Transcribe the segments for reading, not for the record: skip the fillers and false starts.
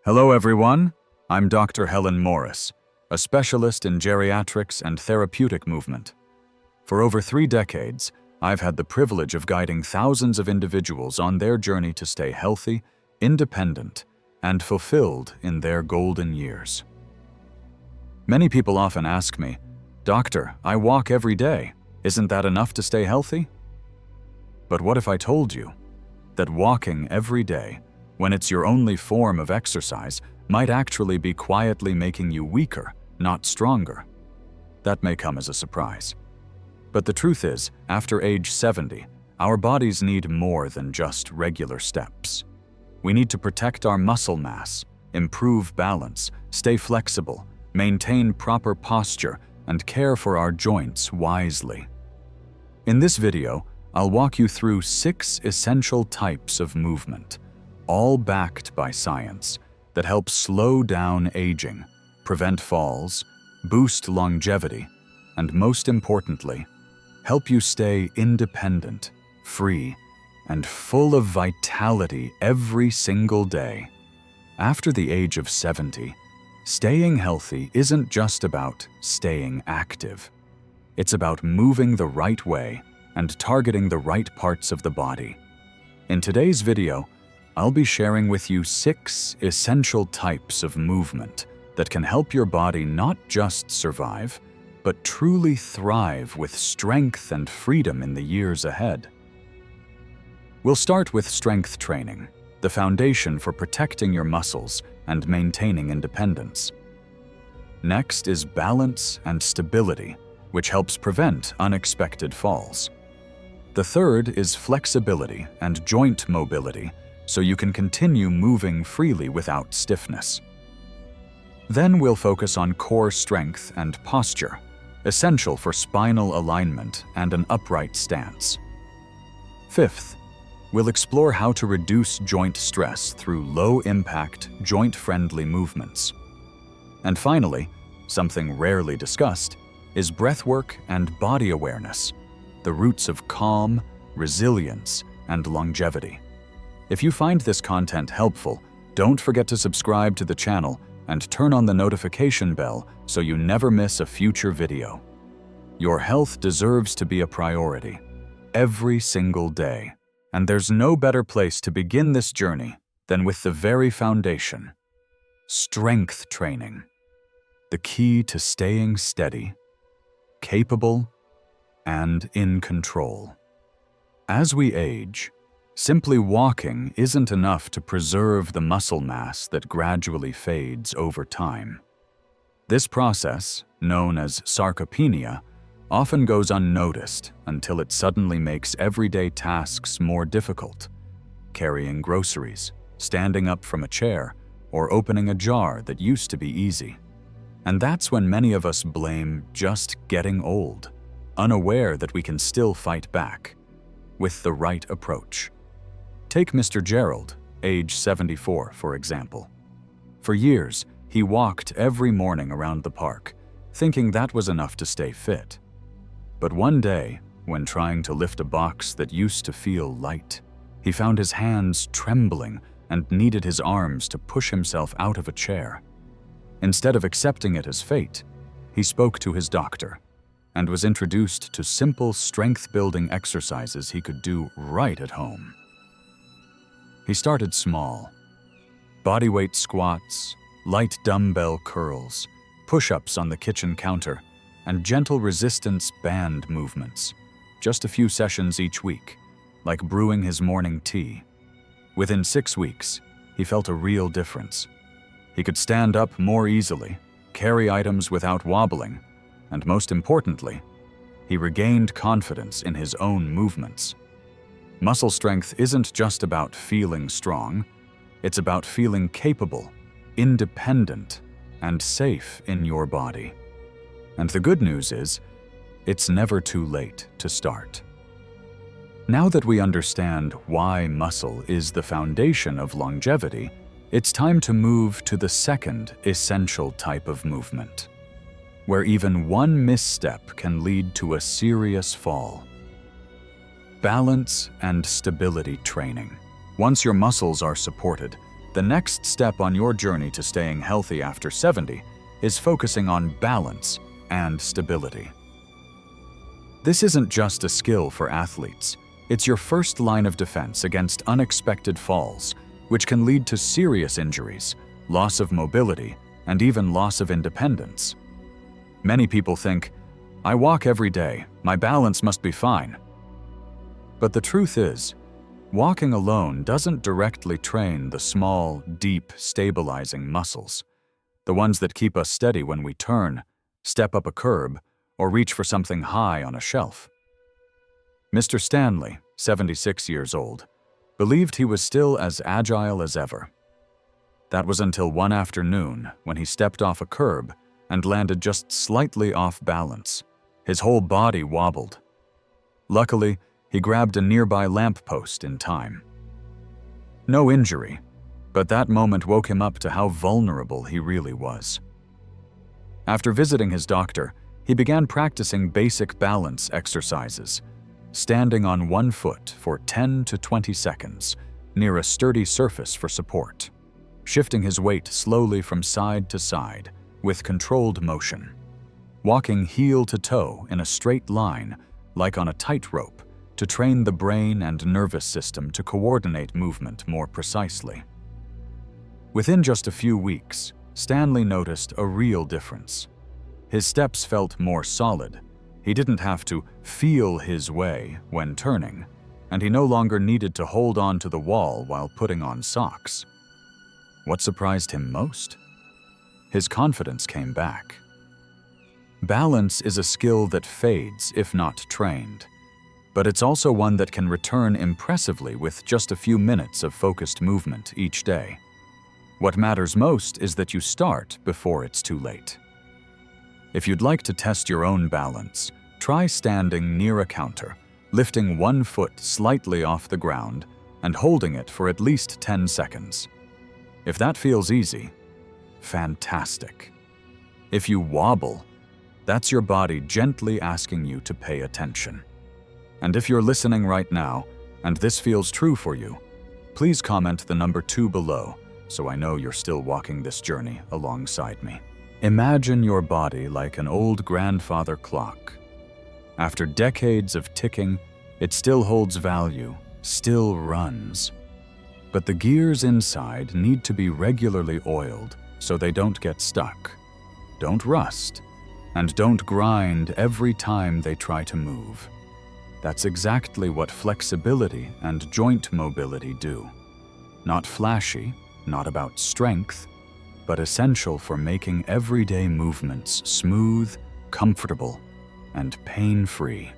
Hello everyone, I'm Dr. Helen Morris, a specialist in geriatrics and therapeutic movement. For over 3 decades, I've had the privilege of guiding thousands of individuals on their journey to stay healthy, independent, and fulfilled in their golden years. Many people often ask me, "Doctor, I walk every day. Isn't that enough to stay healthy?" But what if I told you that walking every day, when it's your only form of exercise, might actually be quietly making you weaker, not stronger? That may come as a surprise. But the truth is, after age 70, our bodies need more than just regular steps. We need to protect our muscle mass, improve balance, stay flexible, maintain proper posture, and care for our joints wisely. In this video, I'll walk you through 6 essential types of movement, all backed by science, that help slow down aging, prevent falls, boost longevity, and most importantly, help you stay independent, free, and full of vitality every single day. After the age of 70, staying healthy isn't just about staying active. It's about moving the right way and targeting the right parts of the body. In today's video, I'll be sharing with you 6 essential types of movement that can help your body not just survive, but truly thrive with strength and freedom in the years ahead. We'll start with strength training, the foundation for protecting your muscles and maintaining independence. Next is balance and stability, which helps prevent unexpected falls. The third is flexibility and joint mobility, so you can continue moving freely without stiffness. Then we'll focus on core strength and posture, essential for spinal alignment and an upright stance. Fifth, we'll explore how to reduce joint stress through low-impact, joint-friendly movements. And finally, something rarely discussed, is breathwork and body awareness, the roots of calm, resilience, and longevity. If you find this content helpful, don't forget to subscribe to the channel and turn on the notification bell so you never miss a future video. Your health deserves to be a priority every single day, and there's no better place to begin this journey than with the very foundation: strength training, the key to staying steady, capable, and in control. As we age, simply walking isn't enough to preserve the muscle mass that gradually fades over time. This process, known as sarcopenia, often goes unnoticed until it suddenly makes everyday tasks more difficult: carrying groceries, standing up from a chair, or opening a jar that used to be easy. And that's when many of us blame just getting old, unaware that we can still fight back with the right approach. Take Mr. Gerald, age 74, for example. For years, he walked every morning around the park, thinking that was enough to stay fit. But one day, when trying to lift a box that used to feel light, he found his hands trembling and needed his arms to push himself out of a chair. Instead of accepting it as fate, he spoke to his doctor and was introduced to simple strength-building exercises he could do right at home. He started small: bodyweight squats, light dumbbell curls, push-ups on the kitchen counter, and gentle resistance band movements. Just a few sessions each week, like brewing his morning tea. Within 6 weeks, he felt a real difference. He could stand up more easily, carry items without wobbling, and most importantly, he regained confidence in his own movements. Muscle strength isn't just about feeling strong, it's about feeling capable, independent, and safe in your body. And the good news is, it's never too late to start. Now that we understand why muscle is the foundation of longevity, it's time to move to the second essential type of movement, where even one misstep can lead to a serious fall: balance and stability training. Once your muscles are supported, The next step on your journey to staying healthy after 70 is focusing on balance and stability. This isn't just a skill for athletes. It's your first line of defense against unexpected falls, which can lead to serious injuries, loss of mobility, and even loss of independence. Many people think, "I walk every day, my balance must be fine." But the truth is, walking alone doesn't directly train the small, deep, stabilizing muscles, the ones that keep us steady when we turn, step up a curb, or reach for something high on a shelf. Mr. Stanley, 76 years old, believed he was still as agile as ever. That was until one afternoon when he stepped off a curb and landed just slightly off balance. His whole body wobbled. Luckily, he grabbed a nearby lamppost in time. No injury, but that moment woke him up to how vulnerable he really was. After visiting his doctor, he began practicing basic balance exercises, standing on one foot for 10 to 20 seconds near a sturdy surface for support, shifting his weight slowly from side to side with controlled motion, walking heel to toe in a straight line like on a tightrope to train the brain and nervous system to coordinate movement more precisely. Within just a few weeks, Stanley noticed a real difference. His steps felt more solid. He didn't have to feel his way when turning, and he no longer needed to hold on to the wall while putting on socks. What surprised him most? His confidence came back. Balance is a skill that fades if not trained, but it's also one that can return impressively with just a few minutes of focused movement each day. What matters most is that you start before it's too late. If you'd like to test your own balance, try standing near a counter, lifting one foot slightly off the ground and holding it for at least 10 seconds. If that feels easy, fantastic. If you wobble, that's your body gently asking you to pay attention. And if you're listening right now, and this feels true for you, please comment the number 2 below so I know you're still walking this journey alongside me. Imagine your body like an old grandfather clock. After decades of ticking, it still holds value, still runs. But the gears inside need to be regularly oiled so they don't get stuck, don't rust, and don't grind every time they try to move. That's exactly what flexibility and joint mobility do. Not flashy, not about strength, but essential for making everyday movements smooth, comfortable, and pain-free.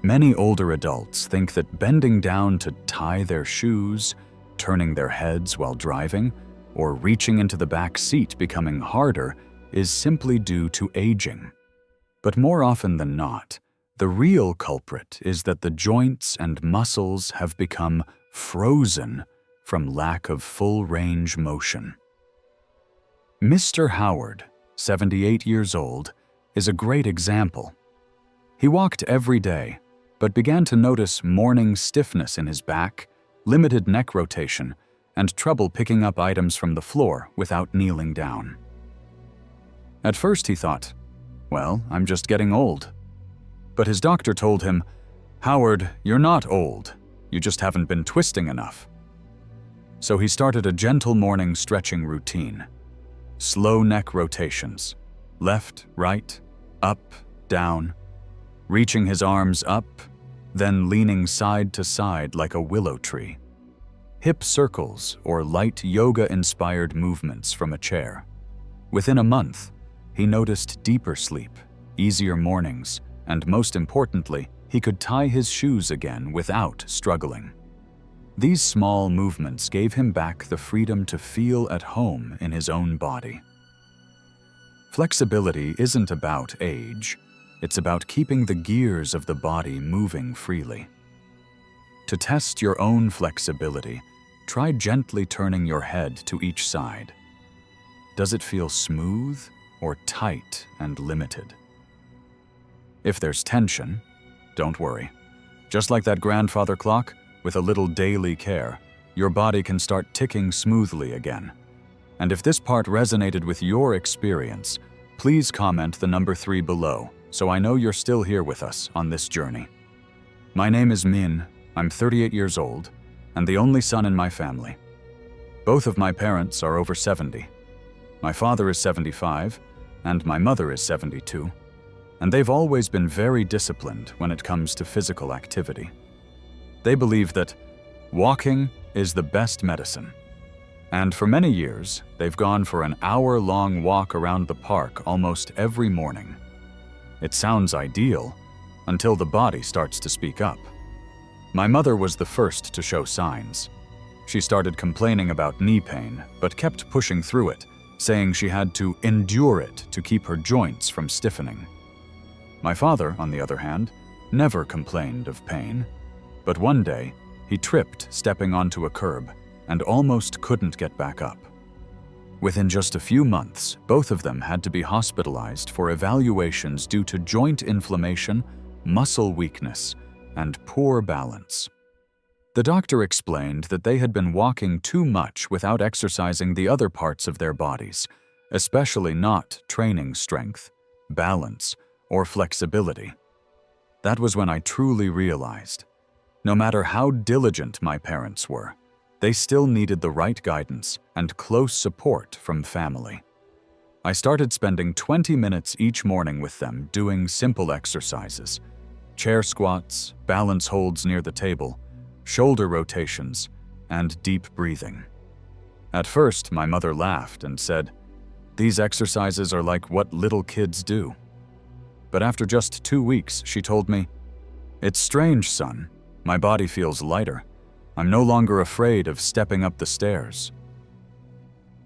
Many older adults think that bending down to tie their shoes, turning their heads while driving, or reaching into the back seat becoming harder is simply due to aging. But more often than not, the real culprit is that the joints and muscles have become frozen from lack of full-range motion. Mr. Howard, 78 years old, is a great example. He walked every day, but began to notice morning stiffness in his back, limited neck rotation, and trouble picking up items from the floor without kneeling down. At first he thought, well, I'm just getting old. But his doctor told him, Howard, you're not old, you just haven't been twisting enough. So he started a gentle morning stretching routine. Slow neck rotations, left, right, up, down, reaching his arms up, then leaning side to side like a willow tree. Hip circles or light yoga-inspired movements from a chair. Within a month, he noticed deeper sleep, easier mornings, and most importantly, he could tie his shoes again without struggling. These small movements gave him back the freedom to feel at home in his own body. Flexibility isn't about age, it's about keeping the gears of the body moving freely. To test your own flexibility, try gently turning your head to each side. Does it feel smooth or tight and limited? If there's tension, don't worry. Just like that grandfather clock, with a little daily care, your body can start ticking smoothly again. And if this part resonated with your experience, please comment the number 3 below so I know you're still here with us on this journey. My name is Min, I'm 38 years old, and the only son in my family. Both of my parents are over 70. My father is 75, and my mother is 72, and they've always been very disciplined when it comes to physical activity. They believe that walking is the best medicine. And for many years, they've gone for an hour-long walk around the park almost every morning. It sounds ideal until the body starts to speak up. My mother was the first to show signs. She started complaining about knee pain, but kept pushing through it, saying she had to endure it to keep her joints from stiffening. My father, on the other hand, never complained of pain, but one day he tripped stepping onto a curb and almost couldn't get back up. Within just a few months, both of them had to be hospitalized for evaluations due to joint inflammation, muscle weakness, and poor balance. The doctor explained that they had been walking too much without exercising the other parts of their bodies, especially not training strength, balance, or flexibility. That was when I truly realized, no matter how diligent my parents were, they still needed the right guidance and close support from family. I started spending 20 minutes each morning with them doing simple exercises, chair squats, balance holds near the table, shoulder rotations, and deep breathing. At first, my mother laughed and said, "These exercises are like what little kids do." But after just 2 weeks, she told me, "It's strange, son. My body feels lighter. I'm no longer afraid of stepping up the stairs."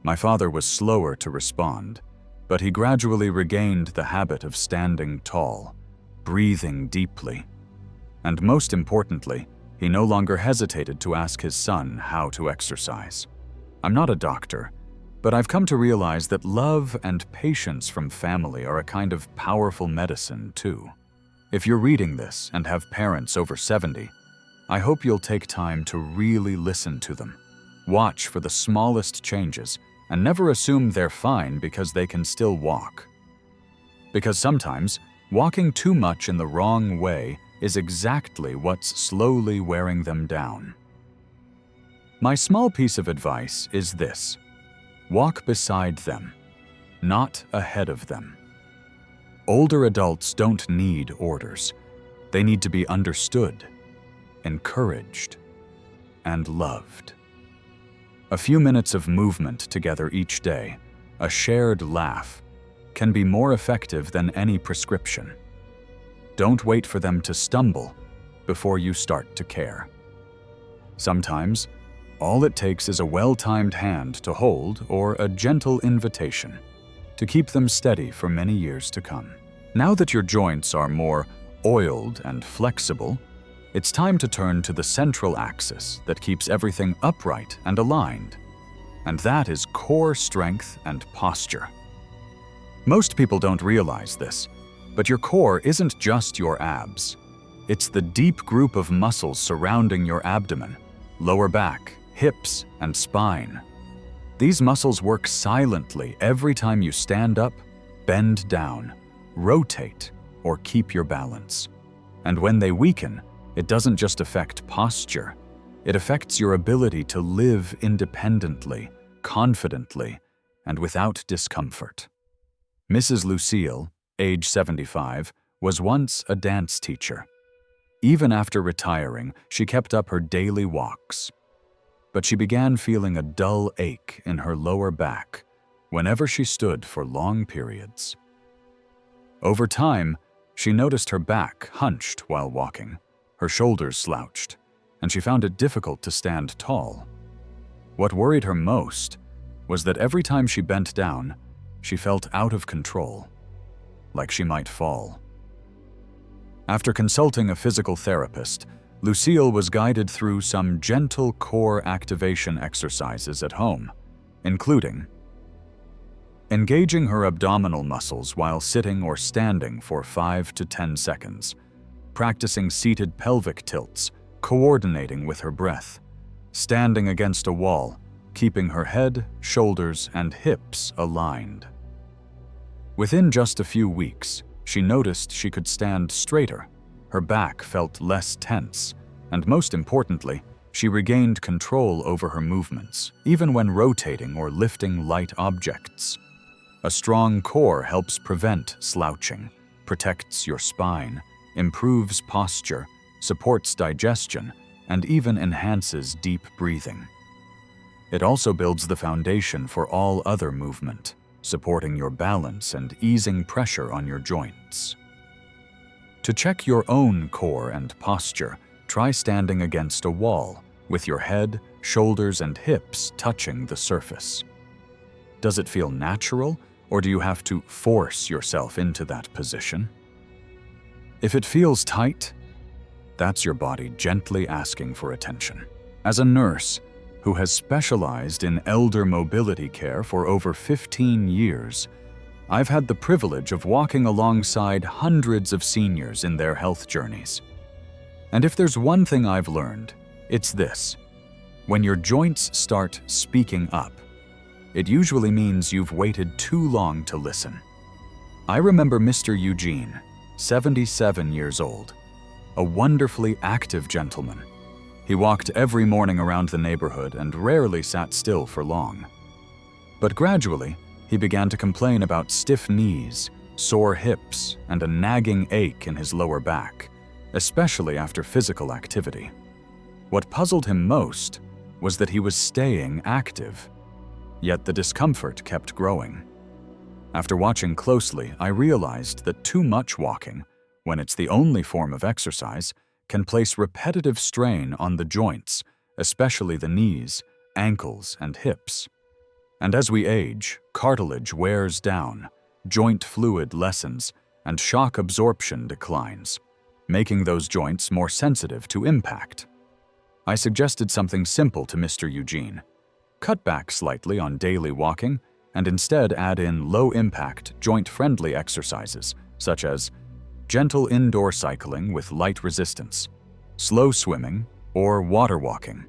My father was slower to respond, but he gradually regained the habit of standing tall, breathing deeply, and most importantly, he no longer hesitated to ask his son how to exercise. I'm not a doctor, but I've come to realize that love and patience from family are a kind of powerful medicine too. If you're reading this and have parents over 70, I hope you'll take time to really listen to them. Watch for the smallest changes and never assume they're fine because they can still walk. Because sometimes, walking too much in the wrong way is exactly what's slowly wearing them down. My small piece of advice is this: walk beside them, not ahead of them. Older adults don't need orders. They need to be understood, encouraged, and loved. A few minutes of movement together each day, a shared laugh, can be more effective than any prescription. Don't wait for them to stumble before you start to care. Sometimes, all it takes is a well-timed hand to hold or a gentle invitation to keep them steady for many years to come. Now that your joints are more oiled and flexible, it's time to turn to the central axis that keeps everything upright and aligned, and that is core strength and posture. Most people don't realize this, but your core isn't just your abs. It's the deep group of muscles surrounding your abdomen, lower back, hips, and spine. These muscles work silently every time you stand up, bend down, rotate, or keep your balance. And when they weaken, it doesn't just affect posture, it affects your ability to live independently, confidently, and without discomfort. Mrs. Lucille, age 75, was once a dance teacher. Even after retiring, she kept up her daily walks. But she began feeling a dull ache in her lower back whenever she stood for long periods. Over time, she noticed her back hunched while walking, her shoulders slouched, and she found it difficult to stand tall. What worried her most was that every time she bent down, she felt out of control, like she might fall. After consulting a physical therapist, Lucille was guided through some gentle core activation exercises at home, including engaging her abdominal muscles while sitting or standing for 5 to 10 seconds, practicing seated pelvic tilts, coordinating with her breath, standing against a wall, keeping her head, shoulders, and hips aligned. Within just a few weeks, she noticed she could stand straighter, her back felt less tense, and most importantly, she regained control over her movements, even when rotating or lifting light objects. A strong core helps prevent slouching, protects your spine, improves posture, supports digestion, and even enhances deep breathing. It also builds the foundation for all other movement, supporting your balance and easing pressure on your joints. To check your own core and posture, try standing against a wall, with your head, shoulders, and hips touching the surface. Does it feel natural, or do you have to force yourself into that position? If it feels tight, that's your body gently asking for attention. As a nurse who has specialized in elder mobility care for over 15 years, I've had the privilege of walking alongside hundreds of seniors in their health journeys. And if there's one thing I've learned, it's this: when your joints start speaking up, it usually means you've waited too long to listen. I remember Mr. Eugene, 77 years old, a wonderfully active gentleman. He walked every morning around the neighborhood and rarely sat still for long. But gradually, he began to complain about stiff knees, sore hips, and a nagging ache in his lower back, especially after physical activity. What puzzled him most was that he was staying active, yet the discomfort kept growing. After watching closely, I realized that too much walking, when it's the only form of exercise, can place repetitive strain on the joints, especially the knees, ankles, and hips. And as we age, cartilage wears down, joint fluid lessens, and shock absorption declines, making those joints more sensitive to impact. I suggested something simple to Mr. Eugene: cut back slightly on daily walking and instead add in low-impact, joint-friendly exercises such as gentle indoor cycling with light resistance, slow swimming, or water walking,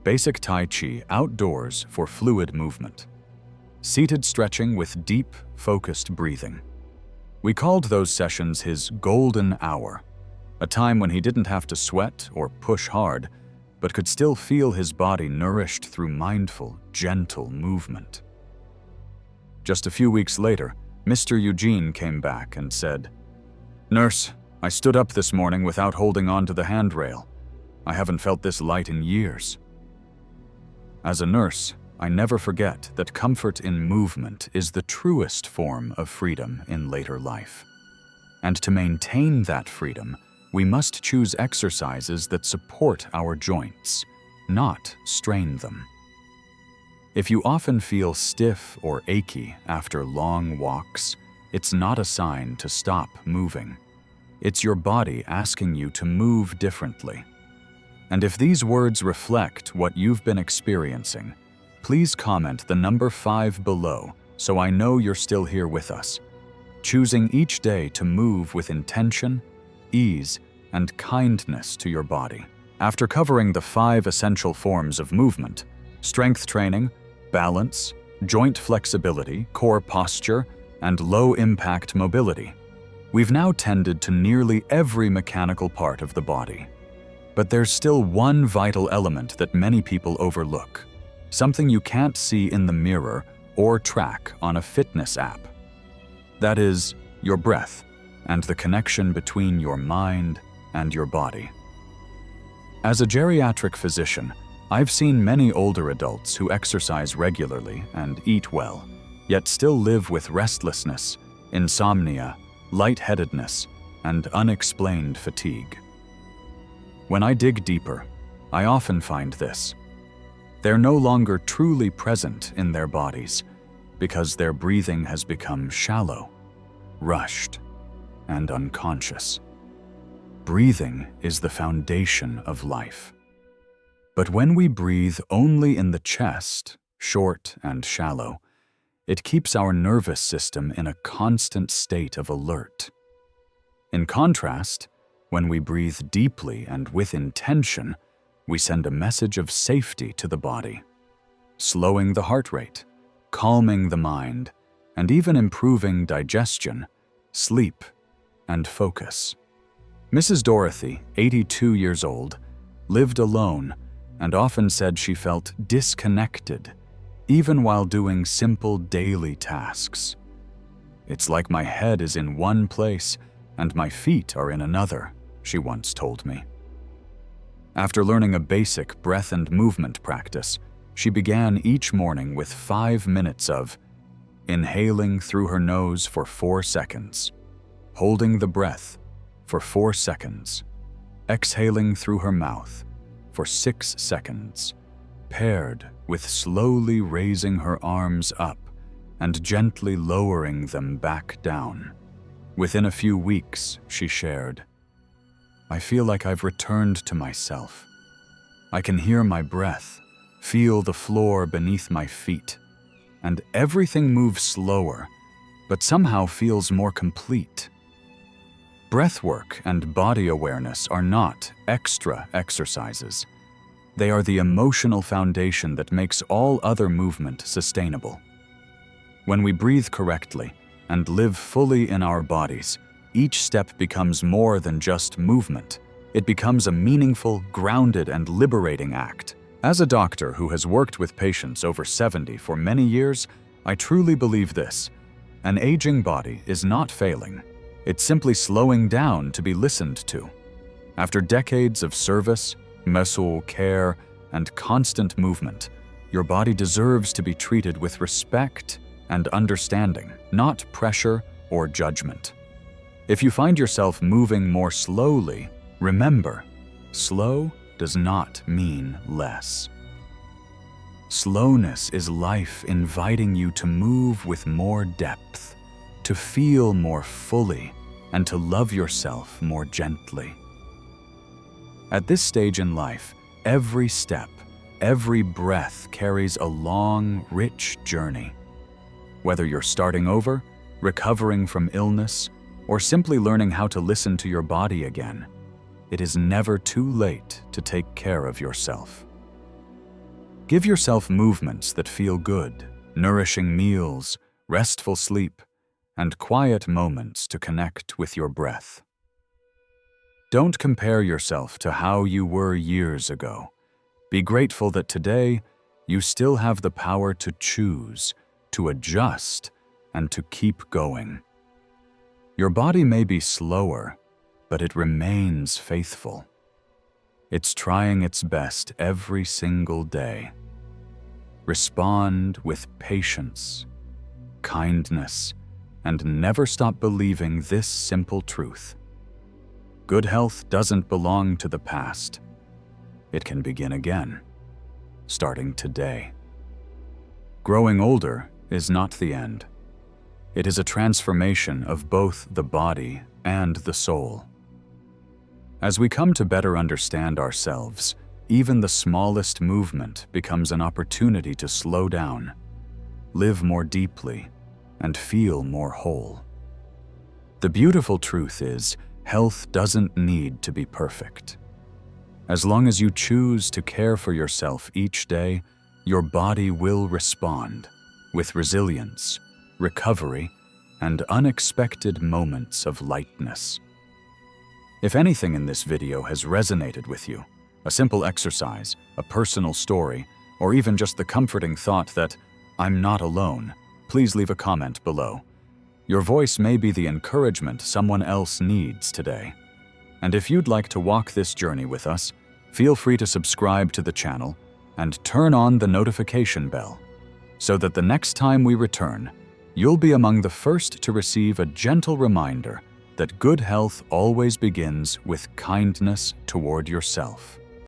basic Tai Chi outdoors for fluid movement, seated stretching with deep, focused breathing. We called those sessions his golden hour, a time when he didn't have to sweat or push hard, but could still feel his body nourished through mindful, gentle movement. Just a few weeks later, Mr. Eugene came back and said, "Nurse, I stood up this morning without holding on to the handrail. I haven't felt this light in years." As a nurse, I never forget that comfort in movement is the truest form of freedom in later life. And to maintain that freedom, we must choose exercises that support our joints, not strain them. If you often feel stiff or achy after long walks, it's not a sign to stop moving. It's your body asking you to move differently. And if these words reflect what you've been experiencing, please comment the number 5 below so I know you're still here with us, choosing each day to move with intention, ease, and kindness to your body. After covering the 5 essential forms of movement: strength training, balance, joint flexibility, core posture, and low-impact mobility, we've now tended to nearly every mechanical part of the body. But there's still one vital element that many people overlook, something you can't see in the mirror or track on a fitness app. That is, your breath and the connection between your mind and your body. As a geriatric physician, I've seen many older adults who exercise regularly and eat well, yet still live with restlessness, insomnia, lightheadedness, and unexplained fatigue. When I dig deeper, I often find this: they're no longer truly present in their bodies because their breathing has become shallow, rushed, and unconscious. Breathing is the foundation of life. But when we breathe only in the chest, short and shallow, it keeps our nervous system in a constant state of alert. In contrast, when we breathe deeply and with intention, we send a message of safety to the body, slowing the heart rate, calming the mind, and even improving digestion, sleep, and focus. Mrs. Dorothy, 82 years old, lived alone and often said she felt disconnected, even while doing simple daily tasks. "It's like my head is in one place and my feet are in another," she once told me. After learning a basic breath and movement practice, she began each morning with 5 minutes of inhaling through her nose for 4 seconds, holding the breath for 4 seconds, exhaling through her mouth for 6 seconds, paired with slowly raising her arms up and gently lowering them back down. Within a few weeks, she shared, "I feel like I've returned to myself. I can hear my breath, feel the floor beneath my feet, and everything moves slower, but somehow feels more complete." Breathwork and body awareness are not extra exercises. They are the emotional foundation that makes all other movement sustainable. When we breathe correctly and live fully in our bodies, each step becomes more than just movement. It becomes a meaningful, grounded, and liberating act. As a doctor who has worked with patients over 70 for many years, I truly believe this: an aging body is not failing. It's simply slowing down to be listened to. After decades of service, muscle care, and constant movement, your body deserves to be treated with respect and understanding, not pressure or judgment. If you find yourself moving more slowly, remember, slow does not mean less. Slowness is life inviting you to move with more depth, to feel more fully, and to love yourself more gently. At this stage in life, every step, every breath carries a long, rich journey. Whether you're starting over, recovering from illness, or simply learning how to listen to your body again, it is never too late to take care of yourself. Give yourself movements that feel good, nourishing meals, restful sleep, and quiet moments to connect with your breath. Don't compare yourself to how you were years ago. Be grateful that today you still have the power to choose, to adjust, and to keep going. Your body may be slower, but it remains faithful. It's trying its best every single day. Respond with patience, kindness, and never stop believing this simple truth: good health doesn't belong to the past. It can begin again, starting today. Growing older is not the end. It is a transformation of both the body and the soul. As we come to better understand ourselves, even the smallest movement becomes an opportunity to slow down, live more deeply, and feel more whole. The beautiful truth is, health doesn't need to be perfect. As long as you choose to care for yourself each day, your body will respond with resilience, recovery, and unexpected moments of lightness. If anything in this video has resonated with you, a simple exercise, a personal story, or even just the comforting thought that I'm not alone, please leave a comment below. Your voice may be the encouragement someone else needs today. And if you'd like to walk this journey with us, feel free to subscribe to the channel and turn on the notification bell so that the next time we return, you'll be among the first to receive a gentle reminder that good health always begins with kindness toward yourself.